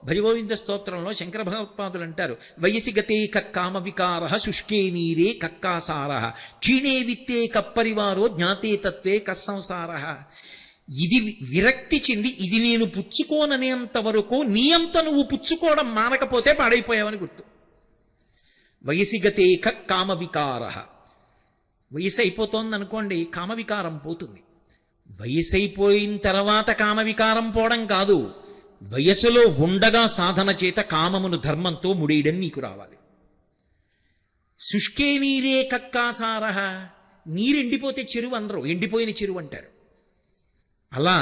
భజగోవింద స్తోత్రంలో శంకర భగవత్పాదులు అంటారు, వయసి గతే కక్కామ వికార శుష్కే నీరే కక్కాసార క్షీణే విత్తే కప్పరివారో జ్ఞాతే తత్వే కస్సంసార. ఇది విరక్తి చెంది ఇది నేను పుచ్చుకోననేంత వరకు నీ అంత నువ్వు పుచ్చుకోవడం మానకపోతే పాడైపోయావని గుర్తు. వయసి గతే కామ వికార. వయసు అయిపోతోంది అనుకోండి, కామవికారం పోతుంది. వయసు అయిపోయిన తర్వాత కామవికారం పోవడం కాదు, వయసులో ఉండగా సాధన చేత కామమును ధర్మంతో ముడేయడం నీకు రావాలి. శుష్కే నీరే కక్కాసార. నీరు ఎండిపోతే చెరువు అందరూ ఎండిపోయిన చెరువు అంటారు. అలా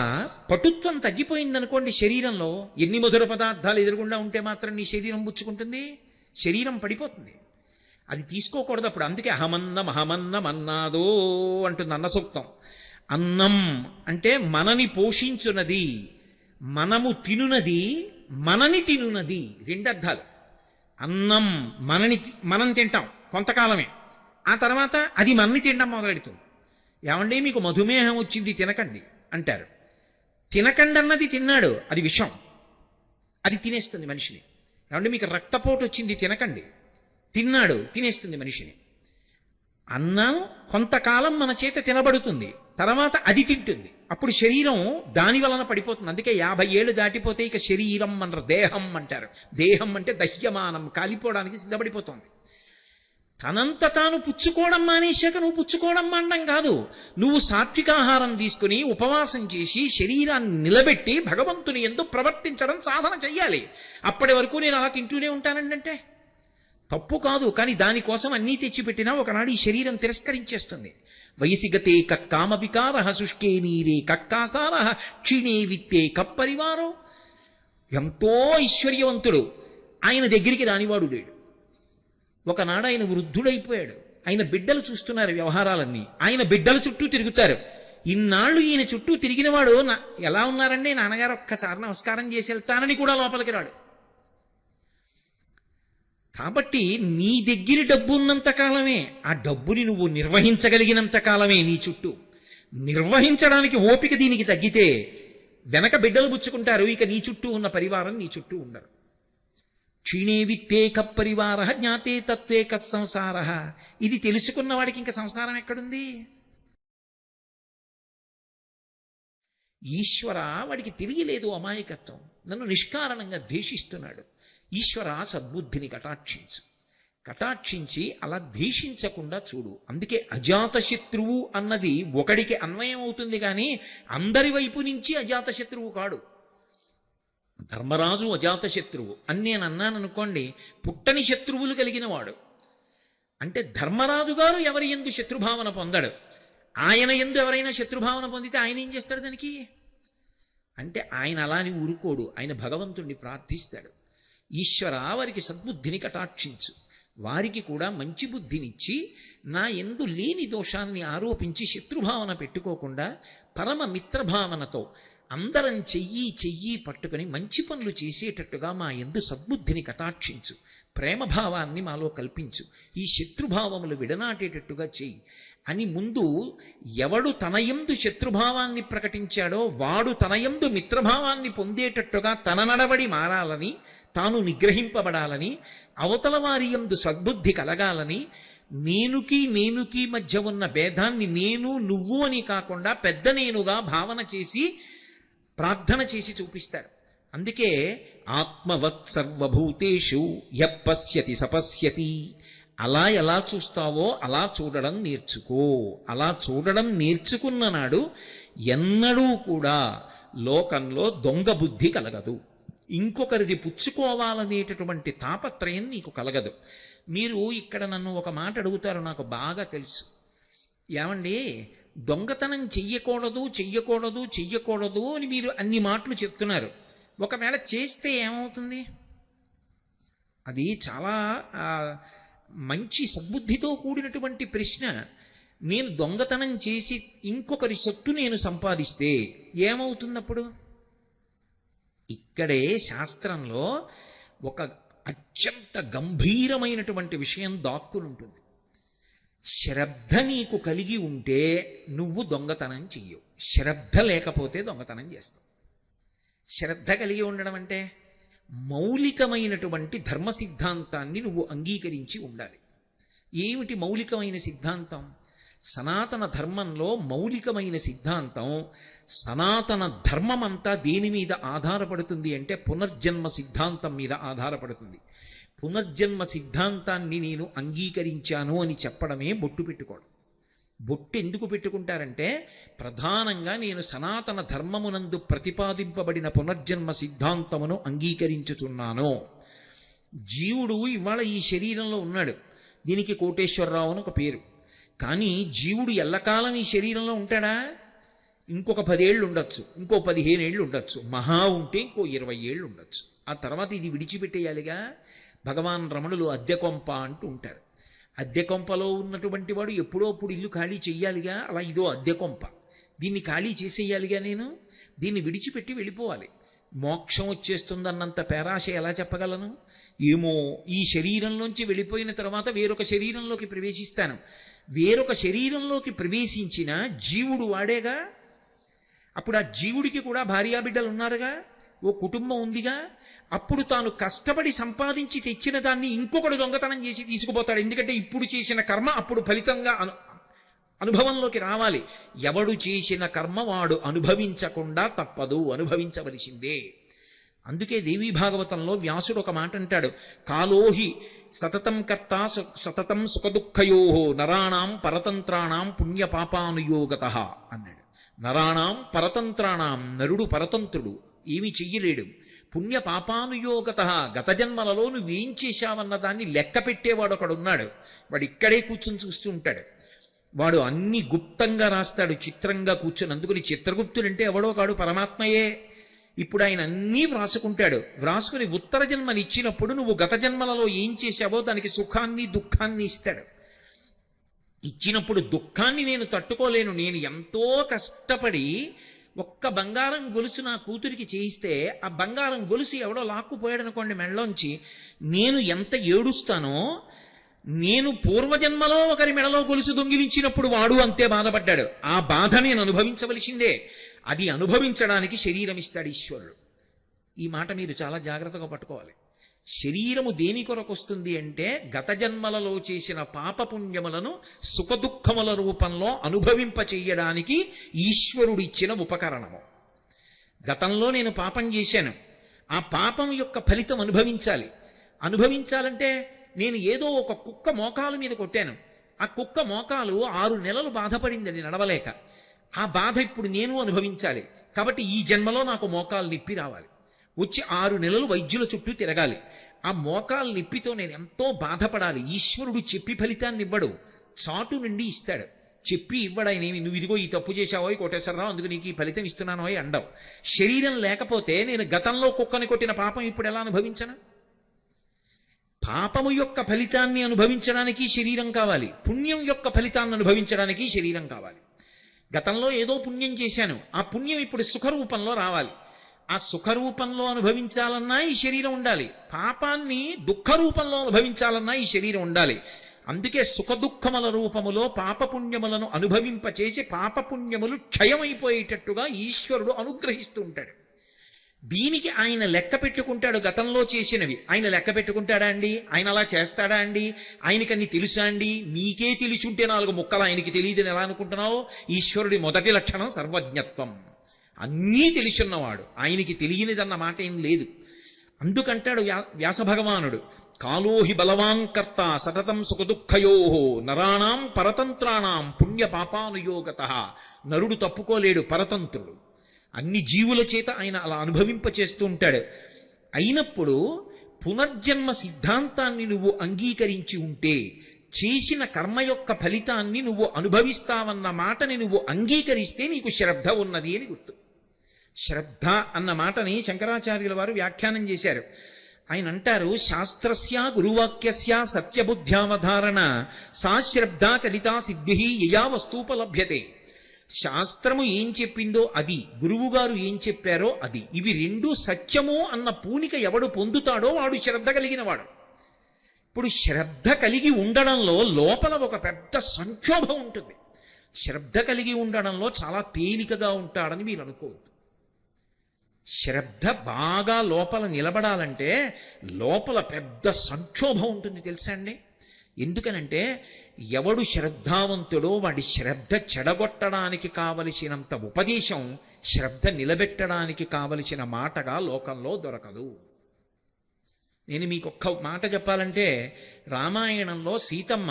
పటుత్వం తగ్గిపోయిందనుకోండి శరీరంలో, ఎన్ని మధుర పదార్థాలు ఎదురుగుండా ఉంటే మాత్రం నీ శరీరం పుచ్చుకుంటుంది, శరీరం పడిపోతుంది. అది తీసుకోకూడదు అప్పుడు. అందుకే అహమన్నం అన్నాదో అంటుంది అన్న సూక్తం. అన్నం అంటే మనని పోషించున్నది, మనము తినునది, మనని తినునది, రెండర్థాలు. అన్నం మనం తింటాం కొంతకాలమే, ఆ తర్వాత అది మనని తినడం మొదలెడుతుంది. ఏమండి మీకు మధుమేహం వచ్చింది తినకండి అంటారు. తినకండి అన్నది తిన్నాడు, అది విషం, అది తినేస్తుంది మనిషిని. ఏమంటే మీకు రక్తపోటు వచ్చింది తినకండి, తిన్నాడు, తినేస్తుంది మనిషిని. అన్నం కొంతకాలం మన చేత తినబడుతుంది, తర్వాత అది తింటుంది, అప్పుడు శరీరం దాని వలన పడిపోతుంది. అందుకే 50 ఏళ్ళు దాటిపోతే ఇక శరీరం అనరు, దేహం అంటారు. దేహం అంటే దహ్యమానం, కాలిపోవడానికి సిద్ధపడిపోతుంది. తనంత తాను పుచ్చుకోవడం మానేశాక నువ్వు పుచ్చుకోవడం మానడం కాదు, నువ్వు సాత్వికాహారం తీసుకుని ఉపవాసం చేసి శరీరాన్ని నిలబెట్టి భగవంతుని యందు ప్రవర్తించడం సాధన చెయ్యాలి. అప్పటి వరకు నేను అలా తింటూనే ఉంటానంటే తప్పు కాదు, కానీ దానికోసం అన్నీ తెచ్చిపెట్టినా ఒకనాడు ఈ శరీరం తిరస్కరించేస్తుంది. వయసి గతే కక్కామ వికార శుష్కే నీరే కక్కాసార క్షీణే విత్తే కప్పరివారో. ఎంతో ఐశ్వర్యవంతుడు, ఆయన దగ్గరికి రానివాడు లేడు. ఒకనాడు ఆయన వృద్ధుడైపోయాడు, ఆయన బిడ్డలు చూస్తున్నారు వ్యవహారాలన్నీ, ఆయన బిడ్డల చుట్టూ తిరుగుతారు. ఇన్నాళ్ళు ఈయన చుట్టూ తిరిగినవాడు ఎలా ఉన్నారండి, నాన్నగారు ఒక్కసారి నమస్కారం చేసి వెళ్తానని కూడా లోపలికి రాడు. కాబట్టి నీ దగ్గర డబ్బు ఉన్నంత కాలమే, ఆ డబ్బుని నువ్వు నిర్వహించగలిగినంత కాలమే నీ చుట్టూ. నిర్వహించడానికి ఓపిక దీనికి తగ్గితే వెనక బిడ్డలు పుచ్చుకుంటారు, ఇక నీ చుట్టూ ఉన్న పరివారం నీ చుట్టూ ఉండరు. క్షీణే విత్తే కప్పరివార జ్ఞాతే తత్వే కస్సంసార. ఇది తెలుసుకున్న వాడికి ఇంకా సంసారం ఎక్కడుంది? ఈశ్వర వాడికి తెలియలేదు అమాయకత్వం, నన్ను నిష్కారణంగా ద్వేషిస్తున్నాడు. ఈశ్వర సద్బుద్ధిని కటాక్షించి అలా ద్వేషించకుండా చూడు. అందుకే అజాతశత్రువు అన్నది ఒకడికి అన్వయం అవుతుంది కానీ అందరి వైపు నుంచి అజాతశత్రువు కాడు. ధర్మరాజు అజాతశత్రువు అని నేను అన్నాను అనుకోండి, పుట్టని శత్రువులు కలిగిన వాడు. అంటే ధర్మరాజు గారు ఎవరి యందు శత్రుభావన పొందాడు, ఆయన యందు ఎవరైనా శత్రుభావన పొందితే ఆయన ఏం చేస్తాడు దానికి? అంటే ఆయన అలాని ఊరుకోడు, ఆయన భగవంతుణ్ణి ప్రార్థిస్తాడు. ఈశ్వర వారికి సద్బుద్ధిని కటాక్షించు, వారికి కూడా మంచి బుద్ధినిచ్చి నా యందు లేని దోషాన్ని ఆరోపించి శత్రుభావన పెట్టుకోకుండా పరమ మిత్రభావనతో అందరం చెయ్యి పట్టుకుని మంచి పనులు చేసేటట్టుగా మా యందు సద్బుద్ధిని కటాక్షించు, ప్రేమభావాన్ని మాలో కల్పించు, ఈ శత్రుభావములు విడనాటేటట్టుగా చెయ్యి అని ముందు ఎవడు తనయందు శత్రుభావాన్ని ప్రకటించాడో వాడు తనయందు మిత్రభావాన్ని పొందేటట్టుగా తన నడవడి మారాలని, తాను నిగ్రహింపబడాలని, అవతల వారి యందు సద్బుద్ధి కలగాలని, నేనుకి మధ్య ఉన్న భేదాన్ని నేను నువ్వు అని కాకుండా పెద్ద నేనుగా భావన చేసి ప్రార్థన చేసి చూపిస్తారు. అందుకే ఆత్మవత్ సర్వభూతేషు యప్పశ్యతి సపశ్యతి. అలా ఎలా చూస్తావో అలా చూడడం నేర్చుకో. అలా చూడడం నేర్చుకున్న నాడు ఎన్నడూ కూడా లోకంలో దొంగ బుద్ధి కలగదు, ఇంకొకరిది పుచ్చుకోవాలనేటటువంటి తాపత్రయం నీకు కలగదు. మీరు ఇక్కడ నన్ను ఒక మాట అడుగుతారు, నాకు బాగా తెలుసు. ఏమండి దొంగతనం చెయ్యకూడదు అని మీరు అన్ని మాటలు చెప్తున్నారు, ఒకవేళ చేస్తే ఏమవుతుంది? అది చాలా మంచి సద్బుద్ధితో కూడినటువంటి ప్రశ్న. నేను దొంగతనం చేసి ఇంకొకరి సొత్తు నేను సంపాదిస్తే ఏమవుతున్నప్పుడు? ఇక్కడే శాస్త్రంలో ఒక అత్యంత గంభీరమైనటువంటి విషయం దాక్కుని ఉంటుంది. శ్రద్ధ నీకు కలిగి ఉంటే నువ్వు దొంగతనం చెయ్యవు, శ్రద్ధ లేకపోతే దొంగతనం చేస్తావు. శ్రద్ధ కలిగి ఉండడం అంటే మౌలికమైనటువంటి ధర్మ సిద్ధాంతాన్ని నువ్వు అంగీకరించి ఉండాలి. ఏమిటి మౌలికమైన సిద్ధాంతం? సనాతన ధర్మంలో మౌలికమైన సిద్ధాంతం, సనాతన ధర్మం అంతా దేని మీద ఆధారపడుతుంది అంటే పునర్జన్మ సిద్ధాంతం మీద ఆధారపడుతుంది. పునర్జన్మ సిద్ధాంతాన్ని నేను అంగీకరించాను అని చెప్పడమే బొట్టు పెట్టుకోవడం. బొట్టు ఎందుకు పెట్టుకుంటారంటే ప్రధానంగా నేను సనాతన ధర్మమునందు ప్రతిపాదింపబడిన పునర్జన్మ సిద్ధాంతమును అంగీకరించుచున్నాను. జీవుడు ఇవాళ ఈ శరీరంలో ఉన్నాడు, దీనికి కోటేశ్వరరావు అని ఒక పేరు. కానీ జీవుడు ఎల్లకాలం ఈ శరీరంలో ఉంటాడా? ఇంకొక 10 ఏళ్ళు ఉండొచ్చు, ఇంకో 15 ఏళ్ళు ఉండొచ్చు, మహా ఉంటే ఇంకో 20 ఏళ్ళు ఉండొచ్చు. ఆ తర్వాత ఇది విడిచిపెట్టేయాలిగా. భగవాన్ రమణులు అద్దె కొంప అంటూ ఉంటారు. అద్దె కొంపలో ఉన్నటువంటి వాడు ఎప్పుడో అప్పుడు ఇల్లు ఖాళీ చెయ్యాలిగా. అలా ఇదో అద్దె కొంప, దీన్ని ఖాళీ చేసేయాలిగా. నేను దీన్ని విడిచిపెట్టి వెళ్ళిపోవాలి. మోక్షం వచ్చేస్తుందన్నంత పేరాశ ఎలా చెప్పగలను? ఏమో, ఈ శరీరంలోంచి వెళ్ళిపోయిన తర్వాత వేరొక శరీరంలోకి ప్రవేశిస్తాను. వేరొక శరీరంలోకి ప్రవేశించిన జీవుడు వాడేగా. అప్పుడు ఆ జీవుడికి కూడా భార్యాబిడ్డలు ఉన్నారుగా, ఓ కుటుంబం ఉందిగా. అప్పుడు తాను కష్టపడి సంపాదించి తెచ్చిన దాన్ని ఇంకొకడు దొంగతనం చేసి తీసుకుపోతాడు. ఎందుకంటే ఇప్పుడు చేసిన కర్మ అప్పుడు ఫలితంగా అనుభవంలోకి రావాలి. ఎవడు చేసిన కర్మ వాడు అనుభవించకుండా తప్పదు, అనుభవించవలసిందే. అందుకే దేవీ భాగవతంలో వ్యాసుడు ఒక మాట అంటాడు, కాలోహి సతతం కర్త సతతం సుఖదుఃఖయో నరాణాం పరతంత్రాణం పుణ్యపాపానుయోగత అన్నాడు. నరాణాం పరతంత్రాణం, నరుడు పరతంత్రుడు, ఏమి చెయ్యలేడు. పుణ్యపాపానుయోగత, గత జన్మలలో నువ్వేం చేశావన్న దాన్ని లెక్క పెట్టేవాడు ఒకడున్నాడు. వాడు ఇక్కడే కూర్చుని చూస్తూ ఉంటాడు. వాడు అన్ని గుప్తంగా రాస్తాడు, చిత్రంగా కూర్చొని. అందుకని చిత్రగుప్తుడంటే ఎవడో కాడు, పరమాత్మయే. ఇప్పుడు ఆయన అన్నీ వ్రాసుకుంటాడు. వ్రాసుకుని ఉత్తర జన్మని ఇచ్చినప్పుడు నువ్వు గత జన్మలలో ఏం చేశావో దానికి సుఖాన్ని దుఃఖాన్ని ఇస్తాడు. ఇచ్చినప్పుడు దుఃఖాన్ని నేను తట్టుకోలేను, నేను ఎంతో కష్టపడి ఒక్క బంగారం గొలుసు నా కూతురికి చేయిస్తే ఆ బంగారం గొలుసు ఎవడో లాక్కుపోయాడు అనుకోండి మెడలోంచి, నేను ఎంత ఏడుస్తానో, నేను పూర్వజన్మలో ఒకరి మెడలో గొలుసు దొంగిలించినప్పుడు వాడు అంతే బాధపడ్డాడు. ఆ బాధ నేను అనుభవించవలసిందే. అది అనుభవించడానికి శరీరం ఇస్తాడు ఈశ్వరుడు. ఈ మాట మీరు చాలా జాగ్రత్తగా పట్టుకోవాలి. శరీరము దేని కొరకు వస్తుంది అంటే గత జన్మలలో చేసిన పాపపుణ్యములను సుఖదుఖముల రూపంలో అనుభవింప చెయ్యడానికి ఈశ్వరుడిచ్చిన ఉపకరణము. గతంలో నేను పాపం చేశాను, ఆ పాపం యొక్క ఫలితం అనుభవించాలి. అనుభవించాలంటే నేను ఏదో ఒక కుక్క మోకాలు మీద కొట్టాను, ఆ కుక్క మోకాలు 6 నెలలు బాధపడింది అది నడవలేక. ఆ బాధ ఇప్పుడు నేను అనుభవించాలి. కాబట్టి ఈ జన్మలో నాకు మోకాలు నిప్పి రావాలి, వచ్చి 6 నెలలు వైద్యుల చుట్టూ తిరగాలి. ఆ మోకాలు నిప్పితో నేను ఎంతో బాధపడాలి. ఈశ్వరుడు చెప్పి ఫలితాన్ని ఇవ్వడు, చాటు నుండి ఇస్తాడు. చెప్పి ఇవ్వడాయనేమి, నువ్వు ఇదిగో ఈ తప్పు చేశావో కోటేశ్వరరావు అందుకు నీకు ఈ ఫలితం ఇస్తున్నానో అండవు. శరీరం లేకపోతే నేను గతంలో కుక్కని కొట్టిన పాపం ఇప్పుడు ఎలా అనుభవించను? పాపము యొక్క ఫలితాన్ని అనుభవించడానికి శరీరం కావాలి, పుణ్యం యొక్క ఫలితాన్ని అనుభవించడానికి శరీరం కావాలి. గతంలో ఏదో పుణ్యం చేశాను, ఆ పుణ్యం ఇప్పుడు సుఖరూపంలో రావాలి. ఆ సుఖరూపంలో అనుభవించాలన్నా ఈ శరీరం ఉండాలి, పాపాన్ని దుఃఖ రూపంలో అనుభవించాలన్నా ఈ శరీరం ఉండాలి. అందుకే సుఖదుఖముల రూపములో పాపపుణ్యములను అనుభవింపచేసి పాపపుణ్యములు క్షయమైపోయేటట్టుగా ఈశ్వరుడు అనుగ్రహిస్తూ ఉంటాడు. దీనికి ఆయన లెక్క పెట్టుకుంటాడు గతంలో చేసినవి. ఆయన లెక్క పెట్టుకుంటాడా అండి? ఆయన అలా చేస్తాడా అండి? ఆయనకి అన్ని తెలుసా అండి? నీకే తెలిసుంటే 4 ముక్కలు ఆయనకి తెలియదని ఎలా అనుకుంటున్నావు? ఈశ్వరుడి మొదటి లక్షణం సర్వజ్ఞత్వం, అన్నీ తెలుసున్నవాడు. ఆయనకి తెలియనిదన్న మాట ఏం లేదు. అందుకంటాడు వ్యాస భగవానుడు, కాలోహి బలవాంకర్త సతతం సుఖదుఃఖయో నరాణాం పరతంత్రాణం పుణ్యపాపానుయోగత. నరుడు తప్పుకోలేడు, పరతంత్రుడు. అన్ని జీవుల చేత ఆయన అలా అనుభవింపచేస్తూ ఉంటాడు. అయినప్పుడు పునర్జన్మ సిద్ధాంతాన్ని నువ్వు అంగీకరించి ఉంటే, చేసిన కర్మ యొక్క ఫలితాన్ని నువ్వు అనుభవిస్తావన్న మాటని నువ్వు అంగీకరిస్తే నీకు శ్రద్ధ ఉన్నది అని గుర్తు. శ్రద్ధ అన్న మాటని శంకరాచార్యుల వారు వ్యాఖ్యానం చేశారు. ఆయన అంటారు, శాస్త్రస్య గురువాక్యస్య సత్యబుద్ధ్యావధారణ సా శ్రద్ధ కలితా సిద్ధి యయా వస్తూపలభ్యతే. శాస్త్రము ఏం చెప్పిందో అది, గురువుగారు ఏం చెప్పారో అది, ఇవి 2 సత్యము అన్న పూనిక ఎవడు పొందుతాడో వాడు శ్రద్ధ కలిగిన వాడు. ఇప్పుడు శ్రద్ధ కలిగి ఉండడంలో లోపల ఒక పెద్ద సంక్షోభం ఉంటుంది. శ్రద్ధ కలిగి ఉండడంలో చాలా తేలికగా ఉంటాడని మీరు అనుకోవద్దు. శ్రద్ధ బాగా లోపల నిలబడాలంటే లోపల పెద్ద సంక్షోభం ఉంటుంది తెలుసా అండి. ఎందుకనంటే ఎవడు శ్రద్ధావంతుడో వాడి శ్రద్ధ చెడగొట్టడానికి కావలసినంత ఉపదేశం శ్రద్ధ నిలబెట్టడానికి కావలసిన మాటగా లోకంలో దొరకదు. నేను మీకు ఒక్క మాట చెప్పాలంటే, రామాయణంలో సీతమ్మ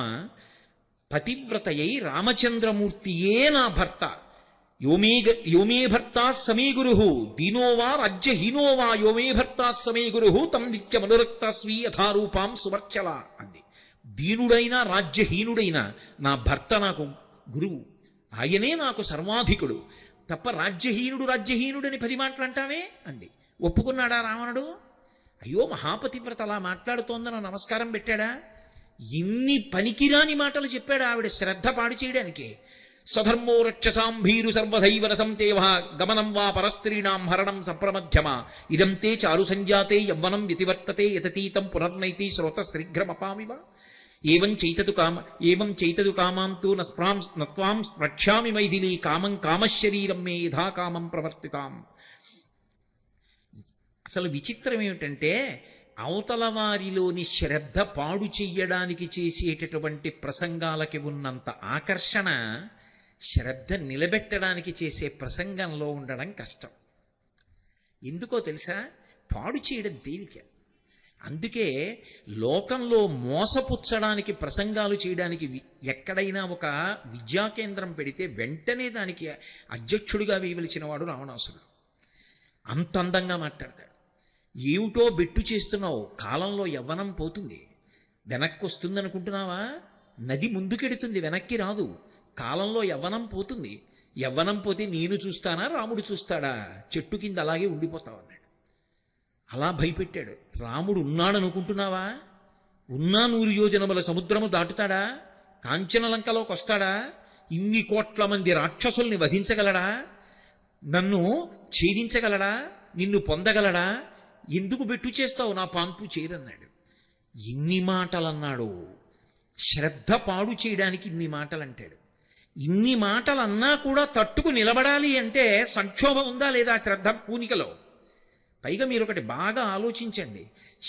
పతివ్రతయై రామచంద్రమూర్తియే నా భర్త, యోమే భర్తా సమీ గురు దీనోవా రాజ్యహీనోవా యోమే భర్తా సమీ గురు తం నిత్యమనురక్తస్వీ యథారూపాం సువర్చల అంది. దీనుడైనా రాజ్యహీనుడైనా నా భర్త నాకు గురువు, ఆయనే నాకు సర్వాధికుడు తప్ప రాజ్యహీనుడని 10 మాటలు అంటావే అంది. ఒప్పుకున్నాడా రావణుడు? అయ్యో మహాపతివ్రత అలా మాట్లాడుతోందని నమస్కారం పెట్టాడా? ఇన్ని పనికిరాని మాటలు చెప్పాడు ఆవిడ శ్రద్ధ పాడు చేయడానికి. స్వధర్మో రక్షసాం భీరు సర్వధైవ రసంతేవ గమనం వా పరస్త్రీణాం హరణం సంప్రమధ్యమ ఇదం తే చారు సంజాతే యవ్వనం వ్యతివర్తతే యతతీతం పునర్నైతి శ్రోత శీఘ్రమపామివ ఏవం చైతదు కామాం తు నత్వాం రక్ష్యామి మైథిలీ కామం కామశరీరం మే యథా కామం ప్రవర్తితాం. అసలు విచిత్రం ఏమిటంటే అవతల వారిలోని శ్రద్ధ పాడు చెయ్యడానికి చేసేటటువంటి ప్రసంగాలకి ఉన్నంత ఆకర్షణ శ్రద్ధ నిలబెట్టడానికి చేసే ప్రసంగంలో ఉండడం కష్టం. ఎందుకో తెలుసా? పాడు చేయడం తేలిక. అందుకే లోకంలో మోసపుచ్చడానికి ప్రసంగాలు చేయడానికి ఎక్కడైనా ఒక విద్యా కేంద్రం పెడితే వెంటనే దానికి అధ్యక్షుడిగా వేయవలసిన వాడు రావణాసురుడు. అంత అందంగా మాట్లాడతాడు. ఏమిటో బెట్టు చేస్తున్నావు, కాలంలో యవ్వనం పోతుంది, వెనక్కి వస్తుంది అనుకుంటున్నావా? నది ముందుకెడుతుంది, వెనక్కి రాదు. కాలంలో యవ్వనం పోతుంది. యవ్వనం పోతే నేను చూస్తానా, రాముడు చూస్తాడా? చెట్టు కింద అలాగే ఉండిపోతావు అన్నాడు. అలా భయపెట్టాడు. రాముడు ఉన్నాడనుకుంటున్నావా? ఉన్నా 100 యోజనముల సముద్రము దాటుతాడా? కాంచనలంకలోకి వస్తాడా? ఇన్ని కోట్ల మంది రాక్షసుల్ని వధించగలడా? నన్ను ఛేదించగలడా? నిన్ను పొందగలడా? ఎందుకు బెట్టు చేస్తావు, నా పాన్పు చేరన్నాడు. ఇన్ని మాటలన్నాడు. శ్రద్ధ పాడు చేయడానికి ఇన్ని మాటలు అంటాడు. ఇన్ని మాటలు అన్నా కూడా తట్టుకు నిలబడాలి అంటే సంక్షోభం ఉందా లేదా శ్రద్ధ పూనికలో? పైగా మీరు ఒకటి బాగా ఆలోచించండి.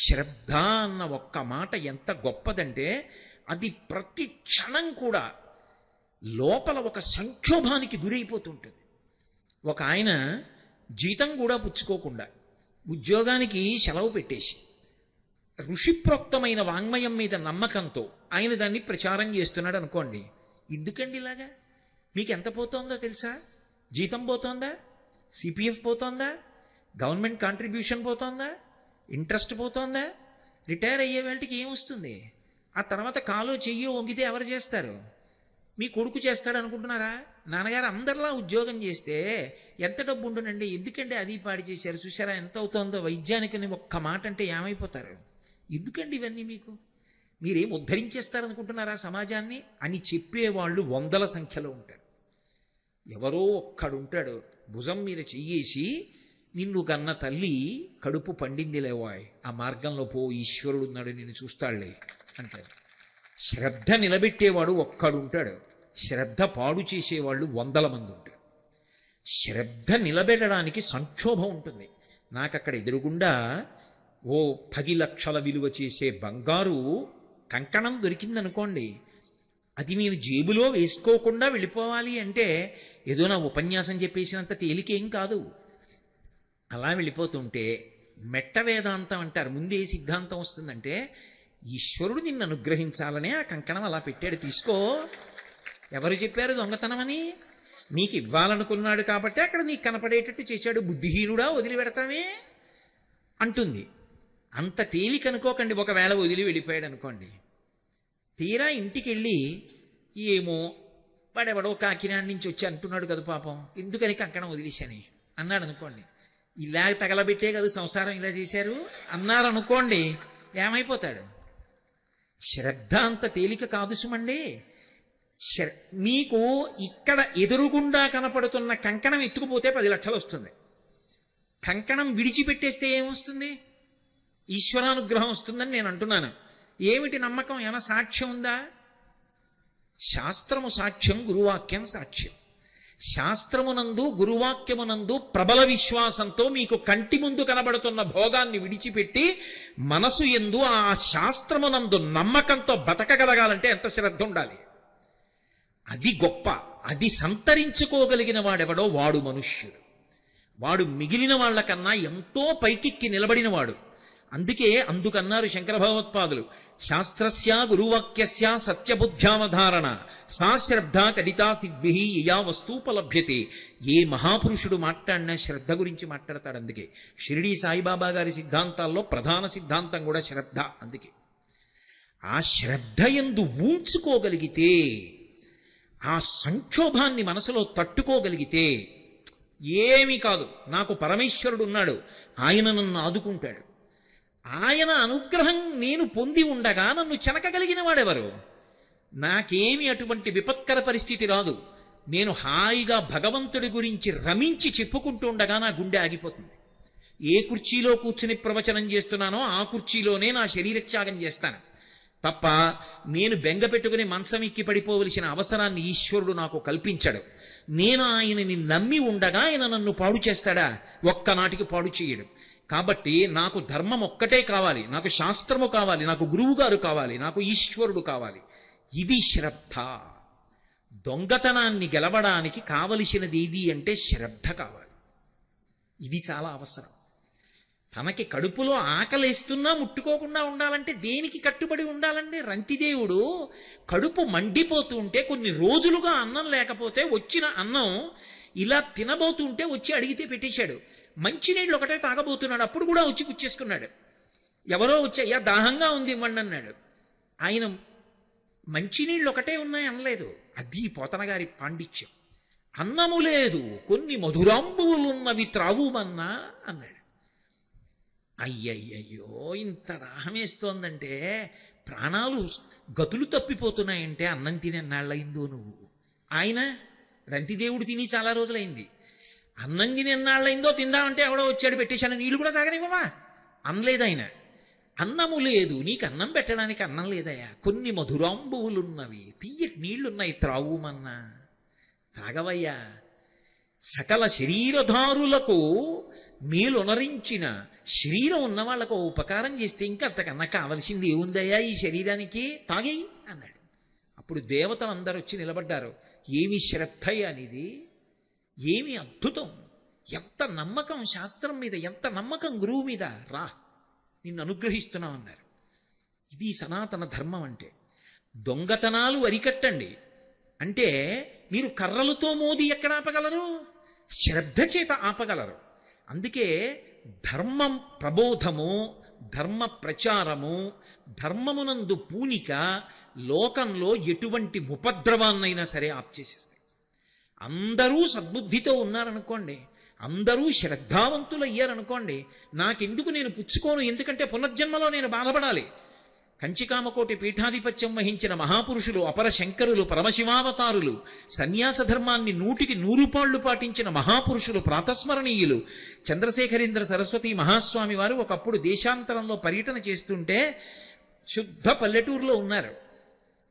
శ్రద్ధ అన్న ఒక్క మాట ఎంత గొప్పదంటే అది ప్రతి క్షణం కూడా లోపల ఒక సంక్షోభానికి గురైపోతుంటుంది. ఒక ఆయన జీతం కూడా పుచ్చుకోకుండా ఉద్యోగానికి సెలవు పెట్టేసి ఋషిప్రోక్తమైన వాంగ్మయం మీద నమ్మకంతో ఆయన దాన్ని ప్రచారం చేస్తున్నాడు అనుకోండి. ఎందుకండి ఇలాగా? మీకు ఎంత పోతోందో తెలుసా? జీతం పోతోందా? సిపిఎఫ్ పోతోందా? గవర్నమెంట్ కాంట్రిబ్యూషన్ పోతోందా? ఇంట్రెస్ట్ పోతోందా? రిటైర్ అయ్యే వాళ్ళకి ఏమొస్తుంది? ఆ తర్వాత కాలో చెయ్యో వంగితే ఎవరు చేస్తారు? మీ కొడుకు చేస్తాడు అనుకుంటున్నారా? నాన్నగారు అందరిలా ఉద్యోగం చేస్తే ఎంత డబ్బు ఉంటుందండి? ఎందుకంటే అది పాడి చేశారు, చూసారా ఎంత అవుతోందో? వైద్యానికి ఒక్క మాట అంటే ఏమైపోతారు? ఎందుకండి ఇవన్నీ? మీకు మీరేం ఉద్ధరించేస్తారనుకుంటున్నారా సమాజాన్ని అని చెప్పేవాళ్ళు 100ల సంఖ్యలో ఉంటారు. ఎవరో ఒక్కడుంటాడు భుజం మీద చెయ్యేసి, నిన్ను కన్న తల్లి కడుపు పండింది లేవాయ్, ఆ మార్గంలో పో, ఈశ్వరుడు ఉన్నాడు నిన్ను చూస్తాడులే అంటారు. శ్రద్ధ నిలబెట్టేవాడు ఒక్కడుంటాడు, శ్రద్ధ పాడు చేసేవాళ్ళు 100ల మంది ఉంటారు. శ్రద్ధ నిలబెట్టడానికి సంక్షోభం ఉంటుంది. నాకు అక్కడ ఎదురుగుండా ఓ 10 లక్షల విలువ చేసే బంగారు కంకణం దొరికిందనుకోండి, అది నేను జేబులో వేసుకోకుండా వెళ్ళిపోవాలి అంటే ఏదో నా ఉపన్యాసం చెప్పేసినంత తేలికేం కాదు. అలా వెళ్ళిపోతుంటే మెట్ట వేదాంతం అంటారు. ముందే సిద్ధాంతం వస్తుందంటే, ఈశ్వరుడు నిన్ను అనుగ్రహించాలనే ఆ కంకణం అలా పెట్టాడు, తీసుకో. ఎవరు చెప్పారు దొంగతనమని? నీకు ఇవ్వాలనుకున్నాడు కాబట్టి అక్కడ నీకు కనపడేటట్టు చేశాడు. బుద్ధిహీనుడా, వదిలిపెడతామే అంటుంది. అంత తేలిక అనుకోకండి. ఒకవేళ వదిలి వెళ్ళిపోయాడు అనుకోండి, తీరా ఇంటికి వెళ్ళి ఏమో వాడెవడో కాకినాడ నుంచి వచ్చి అంటున్నాడు కదా పాపం, ఎందుకని కంకణం వదిలేశాని అన్నాడు అనుకోండి. ఇలా తగలబెట్టే కదా సంసారం ఇలా చేశారు అన్నారనుకోండి, ఏమైపోతాడు? శ్రద్ధ అంత తేలిక కాదు సుమండి. మీకు ఇక్కడ ఎదురుగుండా కనపడుతున్న కంకణం ఎత్తుకుపోతే 10 లక్షలు వస్తుంది. కంకణం విడిచిపెట్టేస్తే ఏమొస్తుంది? ఈశ్వరానుగ్రహం వస్తుందని నేను అంటున్నాను. ఏమిటి నమ్మకం? ఏమైనా సాక్ష్యం ఉందా? శాస్త్రము సాక్ష్యం, గురువాక్యం సాక్ష్యం. శాస్త్రమునందు గురువాక్యమునందు ప్రబల విశ్వాసంతో మీకు కంటి ముందు కనబడుతున్న భోగాన్ని విడిచిపెట్టి మనసు యందు ఆ శాస్త్రమునందు నమ్మకంతో బతకగలగాలంటే ఎంత శ్రద్ధ ఉండాలి. అది గొప్ప. అది సంతరించుకోగలిగిన వాడెవడో వాడు మనుష్యుడు. వాడు మిగిలిన వాళ్ళకన్నా ఎంతో పైకిక్కి నిలబడినవాడు. అందుకన్నారు శంకర భగవత్పాదులు, శాస్త్రస్య గురువాక్యస్య సత్యబుద్ధ్యావధారణ సా శ్రద్ధ కదితా సిద్భి యయా వస్తూపలభ్యతే. ఏ మహాపురుషుడు మాట్లాడినా శ్రద్ధ గురించి మాట్లాడతాడు. అందుకే షిరిడీ సాయిబాబా గారి సిద్ధాంతాల్లో ప్రధాన సిద్ధాంతం కూడా శ్రద్ధ. అందుకే ఆ శ్రద్ధ యందు ఊంచుకోగలిగితే, ఆ సంక్షోభాన్ని మనసులో తట్టుకోగలిగితే ఏమీ కాదు, నాకు పరమేశ్వరుడు ఉన్నాడు, ఆయన నన్ను ఆదుకుంటాడు, ఆయన అనుగ్రహం నేను పొంది ఉండగా నన్ను చెనకగలిగిన వాడెవరు? నాకేమి అటువంటి విపత్కర పరిస్థితి రాదు. నేను హాయిగా భగవంతుడి గురించి రమించి చెప్పుకుంటూ ఉండగా నా గుండె ఆగిపోతుంది. ఏ కుర్చీలో కూర్చుని ప్రవచనం చేస్తున్నానో ఆ కుర్చీలోనే నా శరీరత్యాగం చేస్తాను తప్ప నేను బెంగ పెట్టుకుని మంచం ఎక్కి పడిపోవలసిన అవసరాన్ని ఈశ్వరుడు నాకు కల్పించాడు. నేను ఆయనని నమ్మి ఉండగా ఆయన నన్ను పాడు చేస్తాడా? ఒక్కనాటికి పాడు చేయడు. కాబట్టి నాకు ధర్మం ఒక్కటే కావాలి, నాకు శాస్త్రము కావాలి, నాకు గురువుగారు కావాలి, నాకు ఈశ్వరుడు కావాలి. ఇది శ్రద్ధ. దొంగతనాన్ని గెలవడానికి కావలసినది ఏది అంటే శ్రద్ధ కావాలి. ఇది చాలా అవసరం. తనకి కడుపులో ఆకలేస్తున్నా ముట్టుకోకుండా ఉండాలంటే దేనికి కట్టుబడి ఉండాలంటే, రంతిదేవుడు కడుపు మండిపోతూ ఉంటే కొన్ని రోజులుగా అన్నం లేకపోతే వచ్చిన అన్నం ఇలా తినబోతుంటే వచ్చి అడిగితే పెట్టేశాడు. మంచినీళ్ళు ఒకటే తాగబోతున్నాడు, అప్పుడు కూడా వచ్చి పుచ్చేసుకున్నాడు. ఎవరో వచ్చి అయ్యా దాహంగా ఉంది ఇవ్వండి అన్నాడు. ఆయన మంచినీళ్ళు ఒకటే ఉన్నాయి అనలేదు. అది పోతనగారి పాండిత్యం. అన్నము లేదు, కొన్ని మధురాంబువులున్నవి త్రాగుమన్నా అన్నాడు. అయ్యయ్యయ్యో, ఇంత దాహమేస్తోందంటే, ప్రాణాలు గతులు తప్పిపోతున్నాయంటే అన్నం తినెన్నాళ్ళయిందో నువ్వు. ఆయన రంతిదేవుడు తిని చాలా రోజులైంది. అన్నం తిని ఎన్నాళ్ళైందో తిందామంటే ఎవడో వచ్చాడు పెట్టేశాను, నీళ్ళు కూడా తాగనివ్వవా అనలేదు ఆయన. అన్నము లేదు, నీకు అన్నం పెట్టడానికి అన్నం లేదయ్యా, కొన్ని మధురాంబువులున్నవి, తీయటి నీళ్లున్నాయి, త్రాగుమన్నా. తాగవయ్యా. సకల శరీరధారులకు మేలునరించిన శరీరం ఉన్న వాళ్ళకు ఉపకారం చేస్తే ఇంకా అంతకన్నా కావలసింది ఏముందయ్యా ఈ శరీరానికి, తాగేయి అన్నాడు. అప్పుడు దేవతలు అందరూ వచ్చి నిలబడ్డారు. ఏమి శ్రద్ధ అనేది, ఏమి అద్భుతం, ఎంత నమ్మకం శాస్త్రం మీద, ఎంత నమ్మకం గురువు మీద, రా నిన్ను అనుగ్రహిస్తున్నామన్నారు. ఇది సనాతన ధర్మం అంటే. దొంగతనాలు అరికట్టండి అంటే మీరు కర్రలతో మోది ఎక్కడ ఆపగలరు? శ్రద్ధ చేత ఆపగలరు. అందుకే ధర్మం ప్రబోధము, ధర్మ ప్రచారము, ధర్మమునందు పూనిక లోకంలో ఎటువంటి ఉపద్రవాన్నైనా సరే ఆప్చేసేస్తాయి. అందరూ సద్బుద్ధితో ఉన్నారనుకోండి, అందరూ శ్రద్ధావంతులయ్యారనుకోండి, నాకెందుకు నేను పుచ్చుకోను, ఎందుకంటే పునర్జన్మలో నేను బాధపడాలి. కంచికామకోటి పీఠాధిపత్యం వహించిన మహాపురుషులు, అపర శంకరులు, పరమశివావతారులు, సన్యాస ధర్మాన్ని 100కి 100 పాళ్ళు పాటించిన మహాపురుషులు, ప్రాతస్మరణీయులు. చంద్రశేఖరేంద్ర సరస్వతి మహాస్వామి వారు ఒకప్పుడు దేశాంతరంలో పర్యటన చేస్తుంటే శుద్ధ పల్లెటూరులో ఉన్నారు.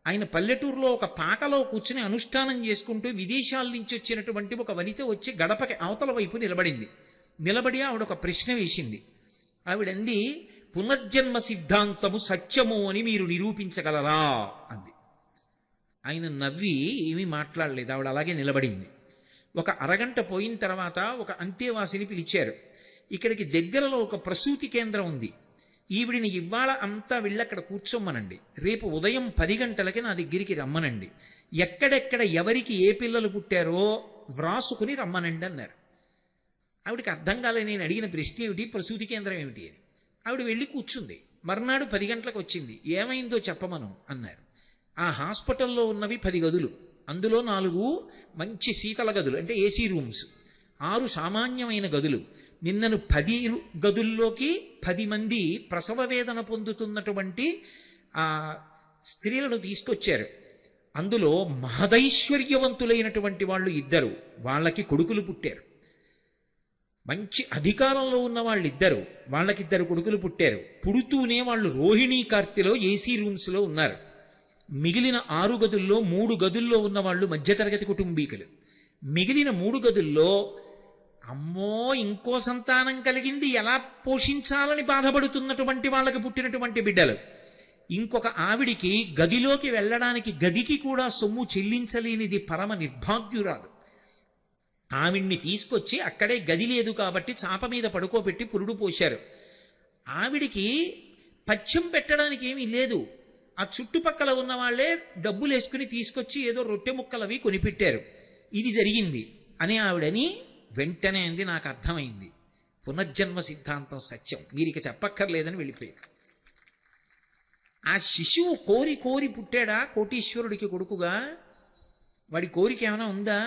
ఆయన పల్లెటూరులో ఒక పాకలో కూర్చుని అనుష్ఠానం చేసుకుంటూ విదేశాల నుంచి వచ్చినటువంటి ఒక వనిత వచ్చి గడపకి అవతల వైపు నిలబడి ఆవిడ ఒక ప్రశ్న వేసింది. ఆవిడంది, పునర్జన్మ సిద్ధాంతము సత్యము అని మీరు నిరూపించగలరా అంది. ఆయన నవ్వి ఏమీ మాట్లాడలేదు. ఆవిడ అలాగే నిలబడింది. ఒక అరగంట పోయిన తర్వాత ఒక అంతేవాసిని పిలిచారు. ఇక్కడికి దగ్గరలో ఒక ప్రసూతి కేంద్రం ఉంది, ఈవిడిని ఇవాళ అంతా వెళ్ళక్కడ కూర్చోమ్మనండి, రేపు ఉదయం 10 గంటలకి నా దగ్గరికి రమ్మనండి, ఎక్కడెక్కడ ఎవరికి ఏ పిల్లలు పుట్టారో వ్రాసుకుని రమ్మనండి అన్నారు. ఆవిడికి అర్థం కాలే. నేను అడిగిన ప్రశ్న ఏమిటి, ప్రసూతి కేంద్రం ఏమిటి అని. ఆవిడ వెళ్ళి కూర్చుంది. మర్నాడు 10 గంటలకు వచ్చింది. ఏమైందో చెప్పమను అన్నారు. ఆ హాస్పిటల్లో ఉన్నవి 10 గదులు, అందులో 4 మంచి శీతల గదులు అంటే ఏసీ రూమ్స్, 6 సామాన్యమైన గదులు. నిన్నను 10 గదుల్లోకి 10 మంది ప్రసవ వేదన పొందుతున్నటువంటి ఆ స్త్రీలను తీసుకొచ్చారు. అందులో మహదైశ్వర్యవంతులైనటువంటి వాళ్ళు 2, వాళ్ళకి కొడుకులు పుట్టారు. మంచి అధికారంలో ఉన్న వాళ్ళు 2, వాళ్ళకి 2 కొడుకులు పుట్టారు. పుడుతూనే వాళ్ళు రోహిణీ కార్తెలో ఏసీ రూమ్స్లో ఉన్నారు. మిగిలిన 6 గదుల్లో 3 గదుల్లో ఉన్న వాళ్ళు మధ్యతరగతి కుటుంబీకులు. మిగిలిన 3 గదుల్లో అమ్మో ఇంకో సంతానం కలిగింది ఎలా పోషించాలని బాధపడుతున్నటువంటి వాళ్ళకి పుట్టినటువంటి బిడ్డలు. ఇంకొక ఆవిడికి గదిలోకి వెళ్ళడానికి గదికి కూడా సొమ్ము చెల్లించలేనిది పరమ నిర్భాగ్యురాలు. ఆవిడ్ని తీసుకొచ్చి అక్కడే గది లేదు కాబట్టి చాప మీద పడుకోబెట్టి పురుడు పోశారు. ఆవిడికి పథ్యం పెట్టడానికి ఏమీ లేదు. ఆ చుట్టుపక్కల ఉన్న వాళ్ళే డబ్బులు వేసుకుని తీసుకొచ్చి ఏదో రొట్టె ముక్కలవి కొనిపెట్టారు. ఇది జరిగింది అని ఆవిడని వెంటనే అంది, నాకు అర్థమైంది, పునర్జన్మ సిద్ధాంతం సత్యం, మీరు ఇక చెప్పక్కర్లేదని వెళ్ళిపోయారు. ఆ శిశువు కోరి కోరి పుట్టాడా కోటీశ్వరుడికి కొడుకుగా? వాడి కోరిక ఏమైనా ఉందా?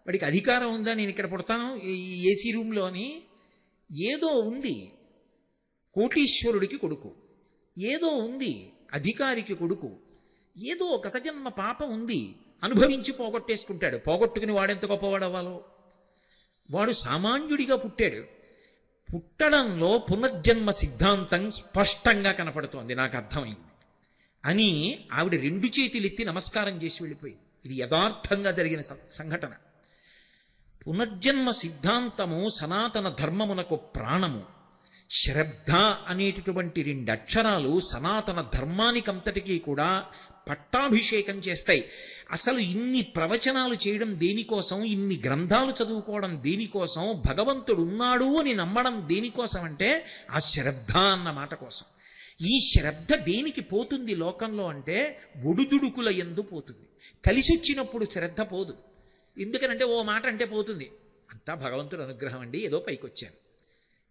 వాడికి అధికారం ఉందా నేను ఇక్కడ పుడతాను ఈ ఏసీ రూమ్లో అని? ఏదో ఉంది. కోటీశ్వరుడికి కొడుకు, ఏదో ఉంది అధికారికి కొడుకు, ఏదో గత జన్మ పాపం ఉంది, అనుభవించి పోగొట్టేసుకుంటాడు. పోగొట్టుకుని వాడెంత గొప్పవాడు అవ్వాలో. వాడు సామాన్యుడిగా పుట్టాడు. పుట్టడంలో పునర్జన్మ సిద్ధాంతం స్పష్టంగా కనపడుతోంది, నాకు అర్థమైంది అని ఆవిడ 2 చేతులెత్తి నమస్కారం చేసి వెళ్ళిపోయింది. ఇది యథార్థంగా జరిగిన సంఘటన. పునర్జన్మ సిద్ధాంతము సనాతన ధర్మమునకు ప్రాణము. శ్రద్ధ అనేటటువంటి 2 అక్షరాలు సనాతన ధర్మానికంతటికీ కూడా పట్టాభిషేకం చేస్తాయి. అసలు ఇన్ని ప్రవచనాలు చేయడం దేనికోసం, ఇన్ని గ్రంథాలు చదువుకోవడం దేనికోసం, భగవంతుడు ఉన్నాడు అని నమ్మడం దేనికోసం అంటే ఆ శ్రద్ధ అన్న మాట కోసం. ఈ శ్రద్ధ దేనికి పోతుంది లోకంలో అంటే ఒడుదుడుకుల యందు పోతుంది. కలిసి వచ్చినప్పుడు శ్రద్ధ పోదు. ఎందుకనంటే ఓ మాట అంటే పోతుంది, అంతా భగవంతుడు అనుగ్రహం అండి, ఏదో పైకి వచ్చాను.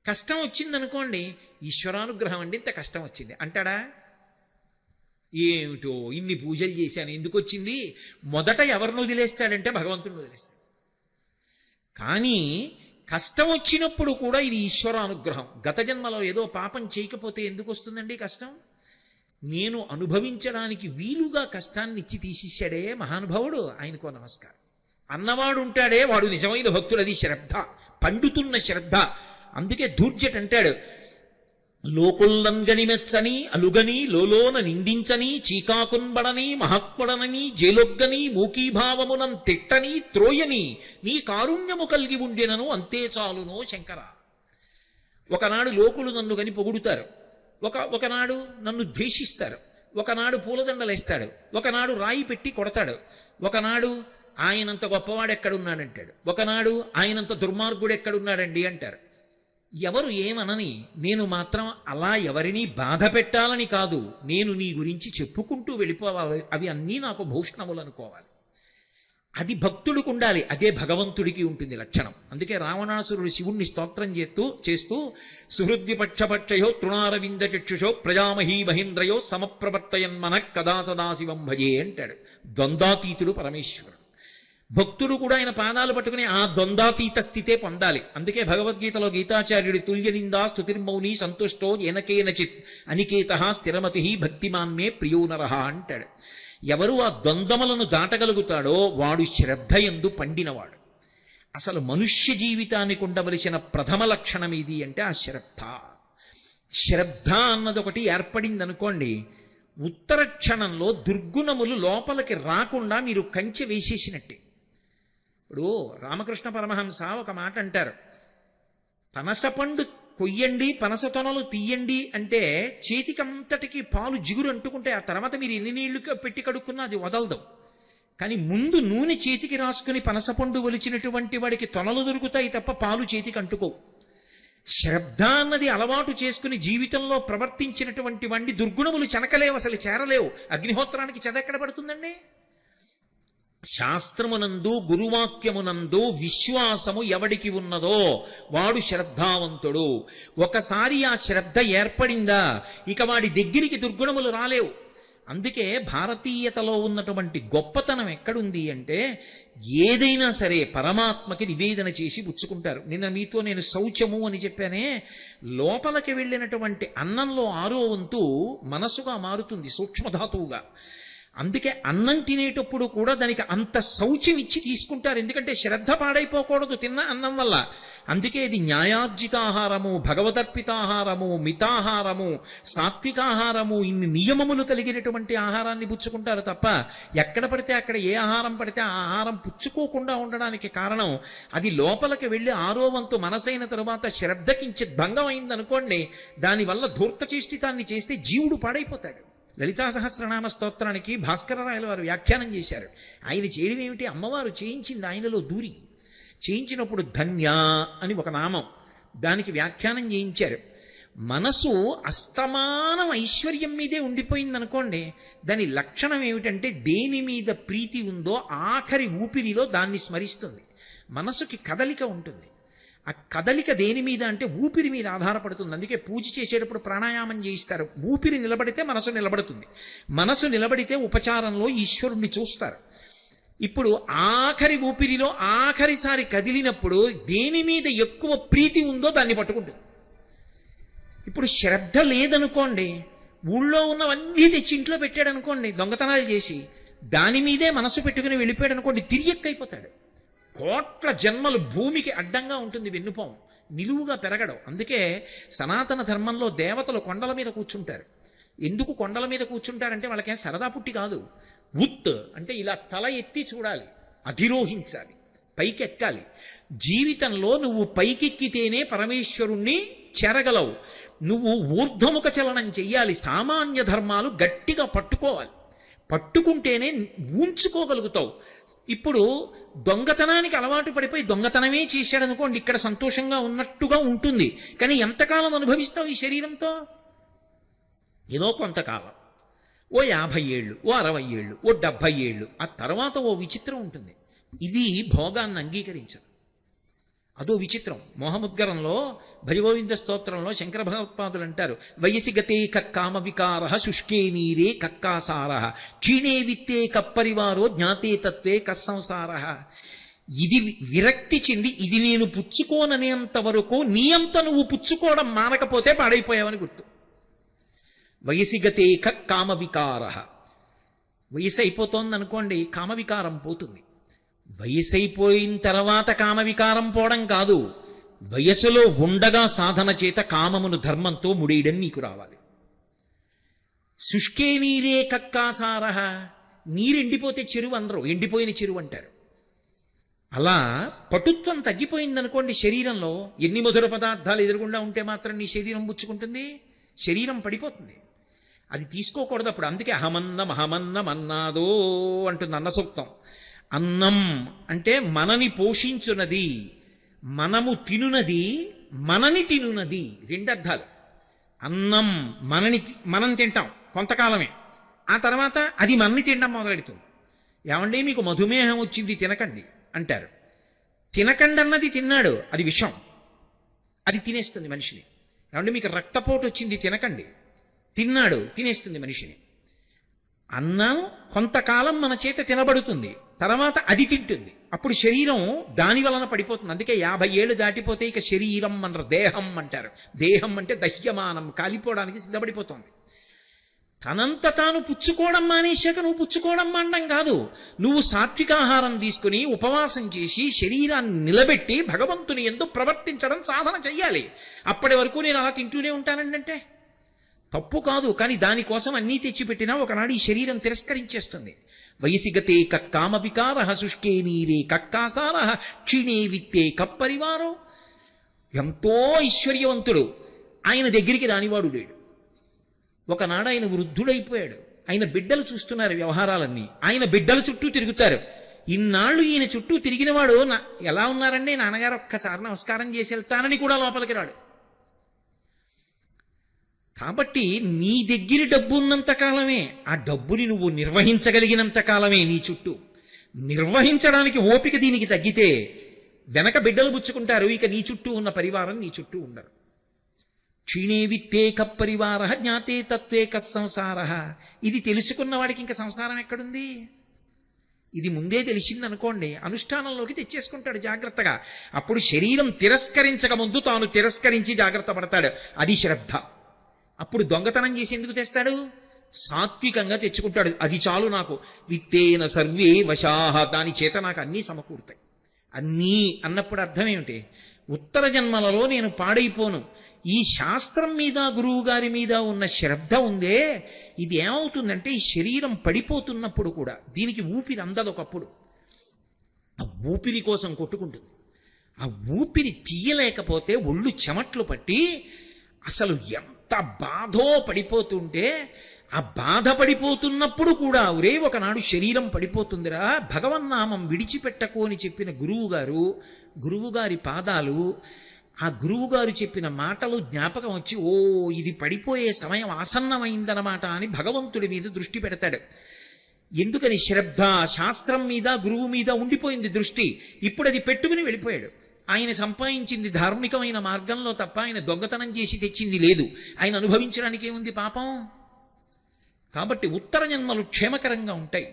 కష్టం వచ్చిందనుకోండి, ఈశ్వరానుగ్రహం అండి, ఇంత కష్టం వచ్చింది అంటాడా? ఏమిటో ఇన్ని పూజలు చేశాను ఎందుకు వచ్చింది? మొదట ఎవరిని వదిలేస్తాడంటే భగవంతుడిని వదిలేస్తాడు. కానీ కష్టం వచ్చినప్పుడు కూడా ఇది ఈశ్వరానుగ్రహం. గత జన్మలో ఏదో పాపం చేయకపోతే ఎందుకు వస్తుందండి కష్టం? నేను అనుభవించడానికి వీలుగా కష్టాన్ని ఇచ్చి తీసేశాడే మహానుభావుడు, ఆయనకో నమస్కారం. అన్నవాడు ఉంటాడే వాడు నిజమైన భక్తుడు. అది శ్రద్ధ, పండుతున్న శ్రద్ధ. అందుకే దూర్జట్ అంటాడు, లోకుల్లంగని మెచ్చని అలుగని లోలోన నిందించని చీకాకున్బడని మహాత్ముడనని జేలొగ్గని మూకీభావమునం తిట్టని త్రోయని నీ కారుణ్యము కలిగి ఉండినను అంతే చాలునో శంకర. ఒకనాడు లోకులు నన్ను కని పొగుడుతారు, ఒకనాడు నన్ను ద్వేషిస్తారు, ఒకనాడు పూలదండలేస్తాడు, ఒకనాడు రాయి పెట్టి కొడతాడు, ఒకనాడు ఆయనంత గొప్పవాడు ఎక్కడున్నాడంటాడు, ఒకనాడు ఆయనంత దుర్మార్గుడు ఎక్కడున్నాడండి అంటారు. ఎవరు ఏమనని నేను మాత్రం అలా ఎవరినీ బాధ పెట్టాలని కాదు, నేను నీ గురించి చెప్పుకుంటూ వెళ్ళిపోవాలి. అవి అన్నీ నాకు భూషణములు అనుకోవాలి. అది భక్తుడికి ఉండాలి, అదే భగవంతుడికి ఉంటుంది లక్షణం. అందుకే రావణాసురుడు శివుణ్ణి స్తోత్రం చేస్తూ సుహృద్విపక్షపక్షయో తృణారవింద చక్షుషో ప్రజామహీ మహేంద్రయో సమప్రవర్తయన్మన కదా సదాశివం భజే అంటాడు. ద్వంద్వాతీతుడు పరమేశ్వరుడు. భక్తుడు కూడా ఆయన పాదాలు పట్టుకుని ఆ ద్వంద్వాతీత స్థితే పొందాలి. అందుకే భగవద్గీతలో గీతాచార్యుడి తుల్యనిందా స్తుతిర్మౌని సంతుష్టో ఏనకేనచిత్ అనికేత స్థిరమతి భక్తిమాన్మే ప్రియో నరః అంటాడు. ఎవరు ఆ ద్వంద్వములను దాటగలుగుతాడో వాడు శ్రద్ధయందు పండినవాడు. అసలు మనుష్య జీవితానికి ఉండవలసిన ప్రథమ లక్షణం ఏది అంటే ఆ శ్రద్ధ. శ్రద్ధ అన్నదొకటి ఏర్పడింది అనుకోండి, ఉత్తర క్షణంలో దుర్గుణములు లోపలికి రాకుండా మీరు కంచె వేసేసినట్టే. ఇప్పుడు రామకృష్ణ పరమహంస ఒక మాట అంటారు, పనసపండు కొయ్యండి పనస తొనలు తీయండి అంటే చేతికంతటికి పాలు జిగురు అంటుకుంటే ఆ తర్వాత మీరు ఎన్ని నీళ్లు పెట్టి కడుక్కున్నా అది వదలదు. కానీ ముందు నూనె చేతికి రాసుకుని పనసపండు ఒలిచినటువంటి వాడికి తొనలు దొరుకుతాయి తప్ప పాలు చేతికి అంటుకోవు. శ్రద్ధ అన్నది అలవాటు చేసుకుని జీవితంలో ప్రవర్తించినటువంటి వాడిని దుర్గుణములు చెనకలేవు, అసలు చేరలేవు. అగ్నిహోత్రానికి చెదెక్కడ పడుతుందండి? శాస్త్రమునందు గురువాక్యమునందు విశ్వాసము ఎవడికి ఉన్నదో వాడు శ్రద్ధావంతుడు. ఒకసారి ఆ శ్రద్ధ ఏర్పడిందా ఇక వాడి దగ్గరికి దుర్గుణములు రాలేవు. అందుకే భారతీయతలో ఉన్నటువంటి గొప్పతనం ఎక్కడుంది అంటే ఏదైనా సరే పరమాత్మకి నివేదన చేసి పుచ్చుకుంటారు. నిన్న మీతో నేను శౌచము అని చెప్పానే, లోపలికి వెళ్ళినటువంటి అన్నంలో 6వ వంతు మనసుగా మారుతుంది, సూక్ష్మధాతువుగా. అందుకే అన్నం తినేటప్పుడు కూడా దానికి అంత శౌచ్యం ఇచ్చి తీసుకుంటారు, ఎందుకంటే శ్రద్ధ పాడైపోకూడదు తిన్న అన్నం వల్ల. అందుకే ఇది న్యాయార్జితాహారము, భగవదర్పితాహారము, మితాహారము, సాత్వికాహారము, ఇన్ని నియమములు కలిగినటువంటి ఆహారాన్ని పుచ్చుకుంటారు తప్ప ఎక్కడ పడితే అక్కడ ఏ ఆహారం పడితే ఆ ఆహారం పుచ్చుకోకుండా ఉండడానికి కారణం అది లోపలికి వెళ్ళి ఆరో వంతు మనసైన తరువాత శ్రద్ధకించి భంగం అయిందనుకోండి, దానివల్ల ధూర్తచేష్టితాన్ని చేస్తే జీవుడు పాడైపోతాడు. లలితా సహస్రనామ స్తోత్రానికి భాస్కరరాయల వారు వ్యాఖ్యానం చేశారు. ఆయన చేయడం ఏమిటి, అమ్మవారు చేయించింది ఆయనలో దూరి. చేయించినప్పుడు ధన్య అని ఒక నామం, దానికి వ్యాఖ్యానం చేయించారు. మనసు అస్తమానం ఐశ్వర్యం మీదే ఉండిపోయిందనుకోండి, దాని లక్షణం ఏమిటంటే దేని మీద ప్రీతి ఉందో ఆఖరి ఊపిరిలో దాన్ని స్మరిస్తుంది. మనసుకి కదలిక ఉంటుంది. ఆ కదలిక దేని మీద అంటే ఊపిరి మీద ఆధారపడుతుంది. అందుకే పూజ చేసేటప్పుడు ప్రాణాయామం చేయిస్తారు. ఊపిరి నిలబడితే మనసు నిలబడుతుంది. మనసు నిలబడితే ఉపచారంలో ఈశ్వరుణ్ణి చూస్తారు. ఇప్పుడు ఆఖరి ఊపిరిలో ఆఖరిసారి కదిలినప్పుడు దేని మీద ఎక్కువ ప్రీతి ఉందో దాన్ని పట్టుకుంటుంది. ఇప్పుడు శ్రద్ధ లేదనుకోండి, ఊళ్ళో ఉన్నవన్నీ తెచ్చి ఇంట్లో పెట్టాడు అనుకోండి, దొంగతనాలు చేసి దాని మీదే మనసు పెట్టుకుని వెళ్ళిపోయాడు అనుకోండి, తిరియక్కైపోతాడు. కోట్ల జన్మలు భూమికి అడ్డంగా ఉంటుంది వెన్నుపాము, నిలువుగా పెరగడం. అందుకే సనాతన ధర్మంలో దేవతలు కొండల మీద కూర్చుంటారు. ఎందుకు కొండల మీద కూర్చుంటారంటే వాళ్ళకేం సరదా పుట్టి కాదు. ఉత్ అంటే ఇలా తల ఎత్తి చూడాలి, అధిరోహించాలి, పైకెక్కాలి. జీవితంలో నువ్వు పైకెక్కితేనే పరమేశ్వరుణ్ణి చేరగలవు. నువ్వు ఊర్ధ్వముఖ చలనం చెయ్యాలి. సామాన్య ధర్మాలు గట్టిగా పట్టుకోవాలి. పట్టుకుంటేనే ఉంచుకోగలుగుతావు. ఇప్పుడు దొంగతనానికి అలవాటు పడిపోయి దొంగతనమే చేశాడనుకోండి, ఇక్కడ సంతోషంగా ఉన్నట్టుగా ఉంటుంది, కానీ ఎంతకాలం అనుభవిస్తావు ఈ శరీరంతో? ఏదో కొంతకాలం, ఓ 50 ఏళ్ళు, ఓ 60 ఏళ్ళు, ఓ 70 ఏళ్ళు. ఆ తర్వాత ఓ విచిత్రం ఉంటుంది. ఇది భోగాన్ని అంగీకరించదు, అదో విచిత్రం. మోహముద్గరంలో భజగోవింద స్తోత్రంలో శంకర భగవత్పాదులు అంటారు, వయసి గతే కక్కామ వికార శుష్కే నీరే కక్కాసార క్షీణే విత్తే కప్పరివారో జ్ఞాతే తత్వే కస్సంసార. ఇది విరక్తి చెంది ఇది నేను పుచ్చుకోననేంత వరకు నీ అంత నువ్వు పుచ్చుకోవడం మానకపోతే పాడైపోయావని గుర్తు. వయసి గతే కక్కామ వికార, వయసు అయిపోతోంది అనుకోండి, కామవికారం పోతుంది. వయసైపోయిన తర్వాత కామవికారం పోవడం కాదు, వయసులో ఉండగా సాధన చేత కామమును ధర్మంతో ముడేయడం నీకు రావాలి. శుష్కే నీరే కక్కాసార, నీరెండిపోతే చెరువు అందరూ ఎండిపోయిన చెరువు అంటారు. అలా పటుత్వం తగ్గిపోయిందనుకోండి శరీరంలో, ఎన్ని మధుర పదార్థాలు ఎదురుగుండా ఉంటే మాత్రం నీ శరీరం పుచ్చుకుంటుంది, శరీరం పడిపోతుంది. అది తీసుకోకూడదు అప్పుడు. అందుకే అహమన్నమన్నాదో అంటుంది అన్న సూక్తం. అన్నం అంటే మనని పోషించున్నది, మనము తినునది, మనని తినునది, రెండు అర్థాలు. అన్నం మనం తింటాం కొంతకాలమే, ఆ తర్వాత అది మనని తినడం మొదలెడుతుంది. ఏమండి మీకు మధుమేహం వచ్చింది తినకండి అంటారు. తినకండి అన్నది తిన్నాడు, అది విషం, అది తినేస్తుంది మనిషిని. ఏమంటే మీకు రక్తపోటు వచ్చింది తినకండి, తిన్నాడు, తినేస్తుంది మనిషిని. అన్నం కొంతకాలం మన చేత తినబడుతుంది, తర్వాత అది తింటుంది, అప్పుడు శరీరం దాని వలన పడిపోతుంది. అందుకే 50 ఏళ్ళు దాటిపోతే ఇక శరీరం అనరు, దేహం అంటారు. దేహం అంటే దహ్యమానం, కాలిపోవడానికి సిద్ధపడిపోతుంది. తనంత తాను పుచ్చుకోవడం మానేశాక నువ్వు పుచ్చుకోవడం మానడం కాదు, నువ్వు సాత్వికాహారం తీసుకుని ఉపవాసం చేసి శరీరాన్ని నిలబెట్టి భగవంతుని యందు ప్రవర్తించడం సాధన చెయ్యాలి. అప్పటి వరకు నేను అలా తింటూనే ఉంటానంటే తప్పు కాదు, కానీ దానికోసం అన్నీ తెచ్చిపెట్టినా ఒకనాడు ఈ శరీరం తిరస్కరించేస్తుంది. వయసి గతే కక్కామ వికార శుష్కే నీరే కక్కాసార క్షీణే విత్తే కప్పరివారో. ఎంతో ఐశ్వర్యవంతుడు, ఆయన దగ్గరికి రానివాడు లేడు. ఒకనాడు ఆయన వృద్ధుడైపోయాడు, ఆయన బిడ్డలు చూస్తున్నారు వ్యవహారాలన్నీ, ఆయన బిడ్డల చుట్టూ తిరుగుతారు. ఇన్నాళ్ళు ఈయన చుట్టూ తిరిగినవాడు ఎలా ఉన్నారండి, నాన్నగారు ఒక్కసారి నమస్కారం చేసి వెళ్తానని కూడా లోపలికి రాడు. కాబట్టి నీ దగ్గర డబ్బు ఉన్నంత కాలమే, ఆ డబ్బుని నువ్వు నిర్వహించగలిగినంత కాలమే నీ చుట్టూ. నిర్వహించడానికి ఓపిక దీనికి తగ్గితే వెనక బిడ్డలు పుచ్చుకుంటారు, ఇక నీ చుట్టూ ఉన్న పరివారం నీ చుట్టూ ఉండరు. క్షీణే విత్తే కప్పరివార జ్ఞాతే తత్వే కస్సంసార. ఇది తెలుసుకున్న వాడికి ఇంకా సంసారం ఎక్కడుంది? ఇది ముందే తెలిసిందనుకోండి, అనుష్ఠానంలోకి తెచ్చేసుకుంటాడు జాగ్రత్తగా. అప్పుడు శరీరం తిరస్కరించక ముందు తాను తిరస్కరించి జాగ్రత్త పడతాడు, అది శ్రద్ధ. అప్పుడు దొంగతనం చేసి ఎందుకు తెస్తాడు? సాత్వికంగా తెచ్చుకుంటాడు. అది చాలు నాకు, విత్తేన సర్వే వశాహ, దాని చేత నాకు అన్నీ సమకూరుతాయి. అన్నీ అన్నప్పుడు అర్థం ఏమిటి? ఉత్తర జన్మలలో నేను పాడైపోను. ఈ శాస్త్రం మీద గురువు గారి మీద ఉన్న శ్రద్ధ ఉందే, ఇది ఏమవుతుందంటే ఈ శరీరం పడిపోతున్నప్పుడు కూడా దీనికి ఊపిరి అందదు. ఒకప్పుడు ఆ ఊపిరి కోసం కొట్టుకుంటుంది. ఆ ఊపిరి తీయలేకపోతే ఒళ్ళు చెమట్లు పట్టి అసలు ఎంత బాధో పడిపోతుంటే, ఆ బాధపడిపోతున్నప్పుడు కూడా ఒరే ఒకనాడు శరీరం పడిపోతుందిరా, భగవన్నామం విడిచిపెట్టకు అని చెప్పిన గురువుగారి పాదాలు, ఆ గురువుగారు చెప్పిన మాటలు జ్ఞాపకం వచ్చి, ఓ ఇది పడిపోయే సమయం ఆసన్నమైందనమాట అని భగవంతుడి మీద దృష్టి పెడతాడు. ఎందుకని? శ్రద్ధ, శాస్త్రం మీద గురువు మీద ఉండిపోయింది దృష్టి. ఇప్పుడు అది పెట్టుకుని వెళ్ళిపోయాడు. ఆయన సంపాదించింది ధార్మికమైన మార్గంలో తప్ప ఆయన దొంగతనం చేసి తెచ్చింది లేదు. ఆయన అనుభవించడానికి ఏముంది పాపం? కాబట్టి ఉత్తర జన్మలు క్షేమకరంగా ఉంటాయి.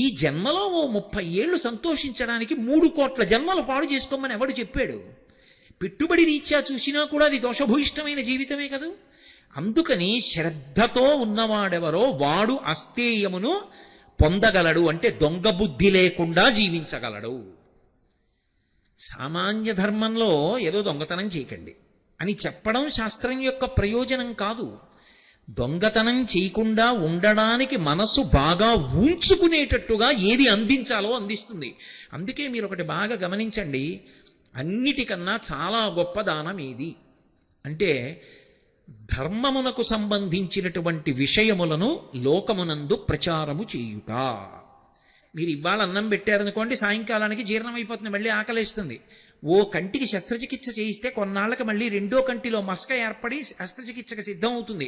ఈ జన్మలో ఓ 30 ఏళ్ళు సంతోషించడానికి 3 కోట్ల జన్మలు పాడు చేసుకోమని ఎవడు చెప్పాడు? పెట్టుబడి రీత్యా చూసినా కూడా అది దోషభూయిష్టమైన జీవితమే కదా. అందుకని శ్రద్ధతో ఉన్నవాడెవరో వాడు అస్థేయమును పొందగలడు, అంటే దొంగ బుద్ధి లేకుండా జీవించగలడు. సామాన్య ధర్మంలో ఏదో దొంగతనం చేయకండి అని చెప్పడం శాస్త్రం యొక్క ప్రయోజనం కాదు. దొంగతనం చేయకుండా ఉండడానికి మనసు బాగా ఉంచుకునేటట్టుగా ఏది అందించాలో అందిస్తుంది. అందుకే మీరు ఒకటి బాగా గమనించండి, అన్నిటికన్నా చాలా గొప్ప దానం ఏది అంటే ధర్మమునకు సంబంధించినటువంటి విషయములను లోకమునందు ప్రచారము చేయుట. మీరు ఇవాళ అన్నం పెట్టారనుకోండి, సాయంకాలానికి జీర్ణం అయిపోతుంది, మళ్ళీ ఆకలేస్తుంది. ఓ కంటికి శస్త్రచికిత్స చేయిస్తే కొన్నాళ్ళకి మళ్ళీ రెండో కంటిలో మసక ఏర్పడి శస్త్రచికిత్సకు సిద్ధం అవుతుంది.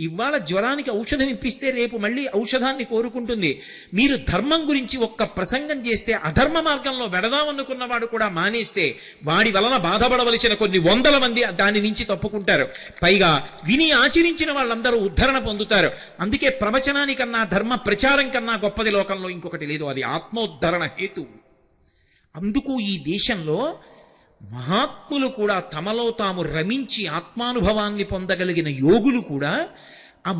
ఇవాళ జ్వరానికి ఔషధం ఇప్పిస్తే రేపు మళ్ళీ ఔషధాన్ని కోరుకుంటుంది. మీరు ధర్మం గురించి ఒక్క ప్రసంగం చేస్తే అధర్మ మార్గంలో వెడదామనుకున్నవాడు కూడా మానేస్తే వాడి వలన బాధపడవలసిన కొన్ని 100 మంది దాని నుంచి తప్పుకుంటారు. పైగా విని ఆచరించిన వాళ్ళందరూ ఉద్ధరణ పొందుతారు. అందుకే ప్రవచనానికన్నా ధర్మ ప్రచారం కన్నా గొప్పది లోకంలో ఇంకొకటి లేదు. అది ఆత్మోద్ధరణ హేతు. అందుకు ఈ దేశంలో మహాత్ములు కూడా తమలో తాము రమించి ఆత్మానుభవాన్ని పొందగలిగిన యోగులు కూడా ఆ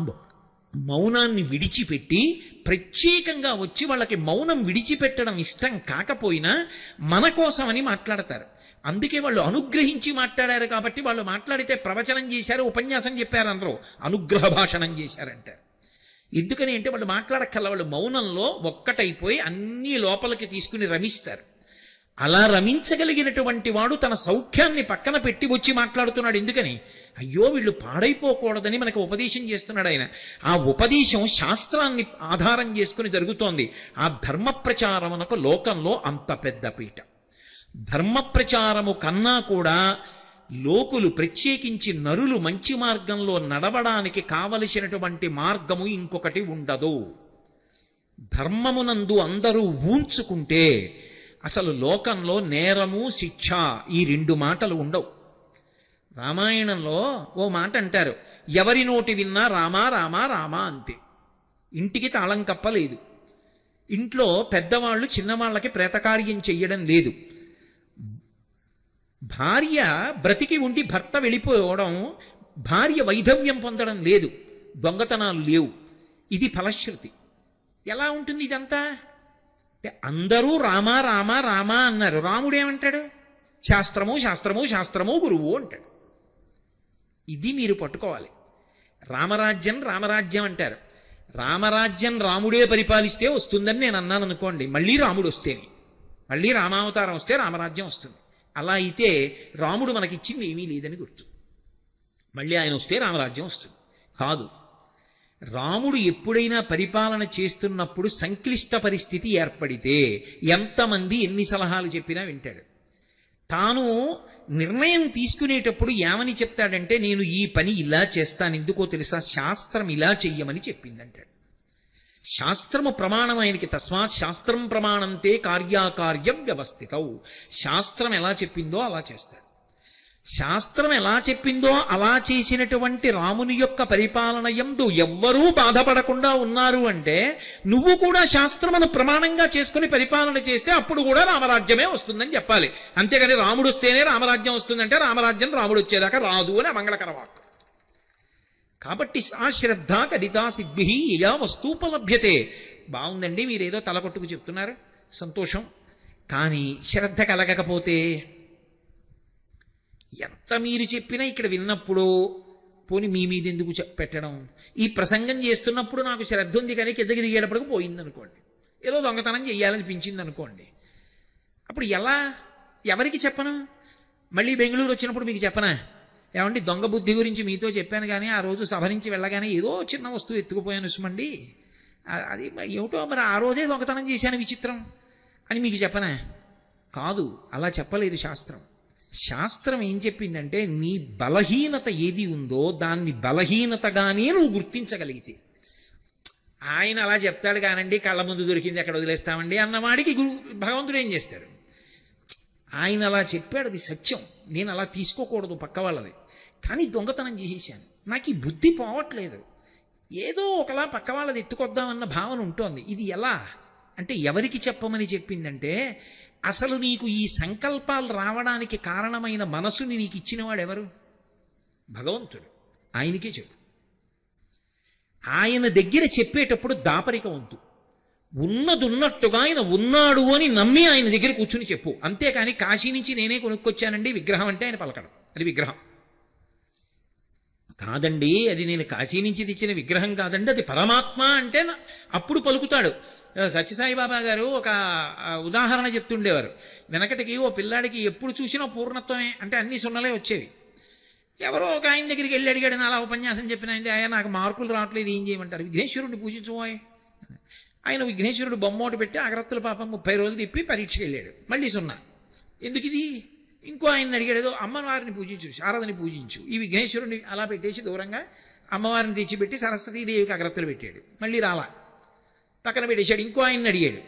మౌనాన్ని విడిచిపెట్టి ప్రత్యేకంగా వచ్చి వాళ్ళకి మౌనం విడిచిపెట్టడం ఇష్టం కాకపోయినా మన కోసమని మాట్లాడతారు. అందుకే వాళ్ళు అనుగ్రహించి మాట్లాడారు కాబట్టి వాళ్ళు మాట్లాడితే ప్రవచనం చేశారు, ఉపన్యాసం చెప్పారు అనరు, అనుగ్రహ భాషణం చేశారంటారు. ఎందుకని అంటే వాళ్ళు మాట్లాడక్కల, వాళ్ళు మౌనంలో ఒక్కటైపోయి అన్నీ లోపలికి తీసుకుని రమిస్తారు. అలా రమించగలిగినటువంటి వాడు తన సౌఖ్యాన్ని పక్కన పెట్టి వచ్చి మాట్లాడుతున్నాడు. ఎందుకని? అయ్యో వీళ్ళు పాడైపోకూడదని మనకు ఉపదేశం చేస్తున్నాడు ఆయన. ఆ ఉపదేశం శాస్త్రాన్ని ఆధారం చేసుకుని జరుగుతోంది. ఆ ధర్మ ప్రచారమునకు లోకంలో అంత పెద్ద పీట. ధర్మ ప్రచారము కన్నా కూడా లోకులు, ప్రత్యేకించి నరులు మంచి మార్గంలో నడవడానికి కావలసినటువంటి మార్గము ఇంకొకటి ఉండదు. ధర్మమునందు అందరూ ఊంచుకుంటే అసలు లోకంలో నేరము, శిక్ష ఈ 2 మాటలు ఉండవు. రామాయణంలో ఓ మాట అంటారు, ఎవరి నోటి విన్నా రామా రామా రామా అంతే. ఇంటికి తాళం కప్పలేదు. ఇంట్లో పెద్దవాళ్ళు చిన్నవాళ్ళకి ప్రేతకార్యం చెయ్యడం లేదు. భార్య బ్రతికి ఉండి భర్త వెళ్ళిపోవడం, భార్య వైధవ్యం పొందడం లేదు, దొంగతనాలు లేవు. ఇది ఫలశ్రుతి. ఎలా ఉంటుంది ఇదంతా? అంటే అందరూ రామా రామా రామా అన్నారు. రాముడేమంటాడు? శాస్త్రము శాస్త్రము శాస్త్రము గురువు అంటాడు. ఇది మీరు పట్టుకోవాలి. రామరాజ్యం రామరాజ్యం అంటారు. రామరాజ్యం రాముడే పరిపాలిస్తే వస్తుందని నేను అన్నాను అనుకోండి, మళ్ళీ రాముడు వస్తేనే, మళ్ళీ రామావతారం వస్తే రామరాజ్యం వస్తుంది. అలా అయితే రాముడు మనకిచ్చింది ఏమీ లేదని గుర్తు. మళ్ళీ ఆయన వస్తే రామరాజ్యం వస్తుంది కాదు. రాముడు ఎప్పుడైనా పరిపాలన చేస్తున్నప్పుడు సంక్లిష్ట పరిస్థితి ఏర్పడితే ఎంతమంది ఎన్ని సలహాలు చెప్పినా వింటాడు. తాను నిర్ణయం తీసుకునేటప్పుడు ఏమని చెప్తాడంటే, నేను ఈ పని ఇలా చేస్తాను, ఎందుకో తెలుసా, శాస్త్రం ఇలా చెయ్యమని చెప్పిందంటాడు. శాస్త్రము ప్రమాణం ఆయనకి. తస్మాత్ శాస్త్రం ప్రమాణంతే కార్యాకార్యం వ్యవస్థితౌ. శాస్త్రం ఎలా చెప్పిందో అలా చేస్తాడు. శాస్త్రం ఎలా చెప్పిందో అలా చేసినటువంటి రాముని యొక్క పరిపాలన యందు ఎవ్వరూ బాధపడకుండా ఉన్నారు అంటే నువ్వు కూడా శాస్త్రమును ప్రమాణంగా చేసుకుని పరిపాలన చేస్తే అప్పుడు కూడా రామరాజ్యమే వస్తుందని చెప్పాలి. అంతేగాని రాముడు వస్తేనే రామరాజ్యం వస్తుందంటే రామరాజ్యం రాముడు వచ్చేదాకా రాదు అని మంగళకర వాక్కు. కాబట్టి సా శ్రద్ధ కడితా సిద్ధి యయా వస్తూపలభ్యతే. బాగుందండి, మీరేదో తలకొట్టుకు చెప్తున్నారు, సంతోషం. కానీ శ్రద్ధ కలగకపోతే ఎంత మీరు చెప్పినా ఇక్కడ విన్నప్పుడు పోని మీ మీద ఎందుకు పెట్టడం, ఈ ప్రసంగం చేస్తున్నప్పుడు నాకు శ్రద్ధ ఉంది కానీ కిందకి దిగేటప్పటికి పోయిందనుకోండి, ఏదో దొంగతనం చెయ్యాలనిపించింది అనుకోండి, అప్పుడు ఎలా, ఎవరికి చెప్పను? మళ్ళీ బెంగళూరు వచ్చినప్పుడు మీకు చెప్పనా, ఏమండి దొంగ బుద్ధి గురించి మీతో చెప్పాను కానీ ఆ రోజు సభ నుంచి వెళ్ళగానే ఏదో చిన్న వస్తువు ఎత్తుకుపోయాను సుమండి, అది ఏమిటో మరి ఆ రోజే దొంగతనం చేశాను విచిత్రం అని మీకు చెప్పనా? కాదు, అలా చెప్పలేదు శాస్త్రం. శాస్త్రం ఏం చెప్పిందంటే నీ బలహీనత ఏది ఉందో దాన్ని బలహీనతగానే నువ్వు గుర్తించగలిగితే. ఆయన అలా చెప్తాడు కానండి, కళ్ళ ముందు దొరికింది ఎక్కడ వదిలేస్తామండి అన్నవాడికి భగవంతుడు ఏం చేస్తాడు? ఆయన అలా చెప్పాడు, అది సత్యం, నేను అలా తీసుకోకూడదు పక్క వాళ్ళది, కానీ దొంగతనం చేసేసాను, నాకు ఈ బుద్ధి పోవట్లేదు, ఏదో ఒకలా పక్క వాళ్ళది ఎత్తుకొద్దామన్న భావన ఉంటుంది. ఇది ఎలా అంటే ఎవరికి చెప్పమని చెప్పిందంటే అసలు నీకు ఈ సంకల్పాలు రావడానికి కారణమైన మనసుని నీకు ఇచ్చినవాడు ఎవరు? భగవంతుడు. ఆయనకే చెప్పు. ఆయన దగ్గర చెప్పేటప్పుడు దాపరిక వంతు, ఉన్నదున్నట్టుగా ఆయన ఉన్నాడు అని నమ్మి ఆయన దగ్గర కూర్చుని చెప్పు. అంతేకాని కాశీ నుంచి నేనే కొనుక్కొచ్చానండి విగ్రహం అంటే ఆయన పలకడం, అది విగ్రహం కాదండి, అది నేను కాశీ నుంచి తెచ్చిన విగ్రహం కాదండి, అది పరమాత్మ అంటే అప్పుడు పలుకుతాడు. సత్యసాయిబాబా గారు ఒక ఉదాహరణ చెప్తుండేవారు. వెనకటికి ఓ పిల్లాడికి ఎప్పుడు చూసినా పూర్ణత్వమే అంటే అన్ని సున్నలే వచ్చేవి. ఎవరో ఒక ఆయన దగ్గరికి వెళ్ళి అడిగాడు, అలా ఉపన్యాసం చెప్పిన ఆయన, నాకు మార్కులు రావట్లేదు, ఏం చేయమంటారు? విఘ్నేశ్వరుడిని పూజించబోయే. ఆయన విఘ్నేశ్వరుడు బొమ్మోటి పెట్టి అగరత్తుల పాపం 30 రోజులు తిప్పి పరీక్షకి వెళ్ళాడు, మళ్ళీ సున్నా. ఎందుకు ఇది? ఇంకో ఆయన అడిగాడు, ఏదో అమ్మవారిని పూజించు, శారదని పూజించు. ఈ విఘ్నేశ్వరుడిని అలా పెట్టేసి దూరంగా అమ్మవారిని తెచ్చిపెట్టి సరస్వతీదేవికి అగరత్తులు పెట్టాడు, మళ్ళీ రాలా, పక్కన పెట్టేశాడు. ఇంకో ఆయన్ని అడిగాడు,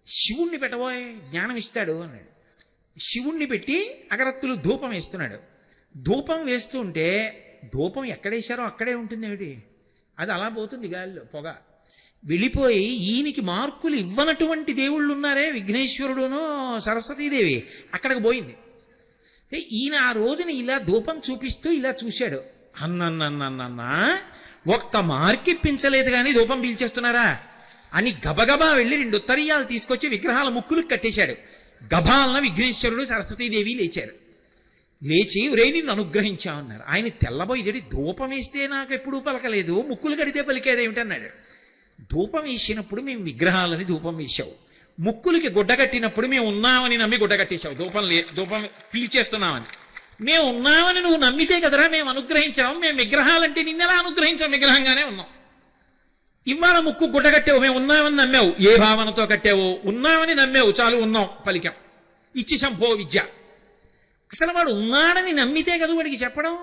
శివుణ్ణి పెట్టబోయే జ్ఞానం ఇస్తాడు అన్నాడు. శివుణ్ణి పెట్టి అగరత్తులు ధూపం వేస్తున్నాడు. ధూపం వేస్తుంటే ధూపం ఎక్కడేశారో అక్కడే ఉంటుంది ఏమిటి, అది అలా పోతుంది గాలిలో పొగ వెళ్ళిపోయి. ఈయనకి మార్కులు ఇవ్వనటువంటి దేవుళ్ళు ఉన్నారే, విఘ్నేశ్వరుడును సరస్వతీదేవి, అక్కడికి పోయింది. ఈయన ఆ రోజుని ఇలా ధూపం చూపిస్తూ ఇలా చూశాడు, అన్నన్నన్నన్నా ఒక్క మార్కి ఇప్పించలేదు కానీ ధూపం పీల్చేస్తున్నారా అని గబగబా వెళ్ళి 2 ఉత్తరీయాలు తీసుకొచ్చి విగ్రహాల ముక్కులకు కట్టేశాడు. గభాలన విఘ్నేశ్వరుడు సరస్వతీదేవి లేచారు. లేచి ఒరే నిన్ను అనుగ్రహించామన్నారు. ఆయన తెల్లబోయి, ధూపం వేస్తే నాకు ఎప్పుడూ పలకలేదు, ముక్కులు కడితే పలికేదేమిటన్నాడు. ధూపం వేసినప్పుడు మేము విగ్రహాలని ధూపం వేశావు, ముక్కులకి గుడ్డ కట్టినప్పుడు మేము ఉన్నామని నమ్మి గుడ్డ కట్టేశావు, ధూపం పీల్చేస్తున్నామని. మేము ఉన్నామని నువ్వు నమ్మితే కదరా మేము అనుగ్రహించాము, మేము విగ్రహాలంటే నిన్నెలా అనుగ్రహించాం, విగ్రహంగానే ఉన్నాం. ఇవాళ ముక్కు గుడ్డ కట్టావు, మేము ఉన్నామని నమ్మావు, ఏ భావనతో కట్టావో, ఉన్నామని నమ్మావు, చాలు ఉన్నాం పలికాం, ఇచ్చి సంభో విద్య. అసలు వాడు ఉన్నాడని నమ్మితే కదా వాడికి చెప్పడం.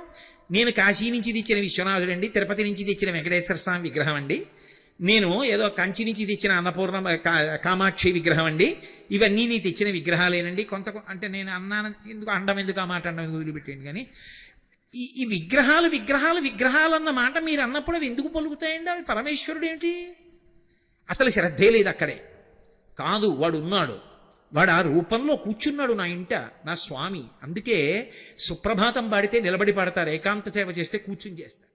నేను కాశీ నుంచి తెచ్చిన విశ్వనాథుడండి, తిరుపతి నుంచి తెచ్చిన వెంకటేశ్వర స్వామి విగ్రహం అండి, నేను ఏదో కంచి నుంచి తెచ్చిన అన్నపూర్ణ కామాక్షి విగ్రహం అండి, ఇవన్నీ నీ తెచ్చిన విగ్రహాలేనండి. కొంత అంటే నేను అన్నాను ఎందుకు, అండం ఎందుకు, ఆ మాట అండం వదిలిపెట్టండి. కానీ ఈ విగ్రహాలు విగ్రహాలు విగ్రహాలు అన్న మాట మీరు అన్నప్పుడు అవి ఎందుకు పలుకుతాయండి? అవి పరమేశ్వరుడు ఏంటి? అసలు శ్రద్ధే లేదు అక్కడే. కాదు, వాడు ఉన్నాడు, వాడు ఆ రూపంలో కూర్చున్నాడు నా ఇంట, నా స్వామి. అందుకే సుప్రభాతం పాడితే నిలబడి పాడతారు, ఏకాంత సేవ చేస్తే కూర్చుని చేస్తారు.